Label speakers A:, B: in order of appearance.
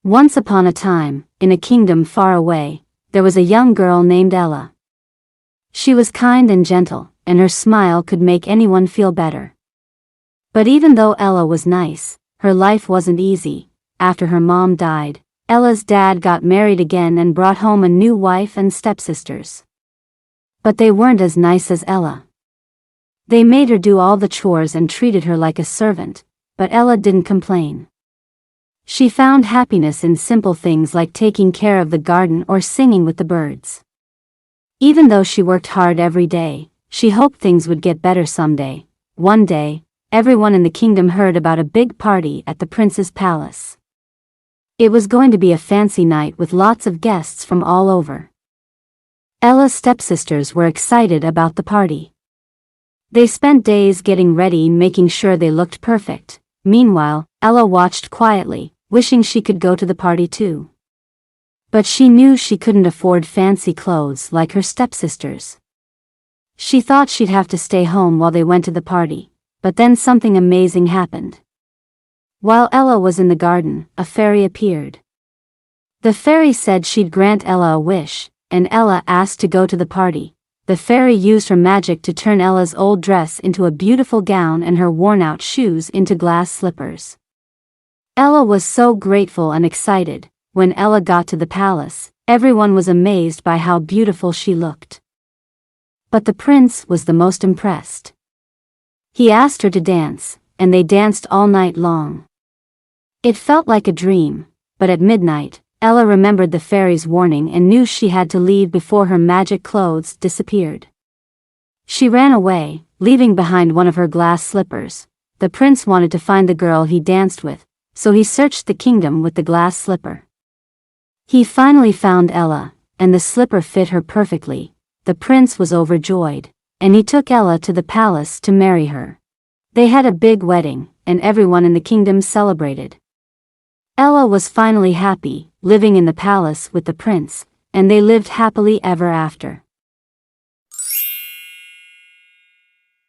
A: Once upon a time, in a kingdom far away, there was a young girl named Ella. She was kind and gentle, and her smile could make anyone feel better. But even though Ella was nice, her life wasn't easy. After her mom died, Ella's dad got married again and brought home a new wife and stepsisters. But they weren't as nice as Ella. They made her do all the chores and treated her like a servant, but Ella didn't complain. She found happiness in simple things like taking care of the garden or singing with the birds. Even though she worked hard every day, she hoped things would get better someday. One day, everyone in the kingdom heard about a big party at the prince's palace. It was going to be a fancy night with lots of guests from all over. Ella's stepsisters were excited about the party. They spent days getting ready, making sure they looked perfect. Meanwhile, Ella watched quietly, wishing she could go to the party too. But she knew she couldn't afford fancy clothes like her stepsisters. She thought she'd have to stay home while they went to the party, but then something amazing happened. While Ella was in the garden, a fairy appeared. The fairy said she'd grant Ella a wish, and Ella asked to go to the party. The fairy used her magic to turn Ella's old dress into a beautiful gown and her worn-out shoes into glass slippers. Ella was so grateful and excited. When Ella got to the palace, everyone was amazed by how beautiful she looked. But the prince was the most impressed. He asked her to dance, and they danced all night long. It felt like a dream, but at midnight, Ella remembered the fairy's warning and knew she had to leave before her magic clothes disappeared. She ran away, leaving behind one of her glass slippers. The prince wanted to find the girl he danced with, so he searched the kingdom with the glass slipper. He finally found Ella, and the slipper fit her perfectly. The prince was overjoyed, and he took Ella to the palace to marry her. They had a big wedding, and everyone in the kingdom celebrated. Ella was finally happy, living in the palace with the prince, and they lived happily ever after.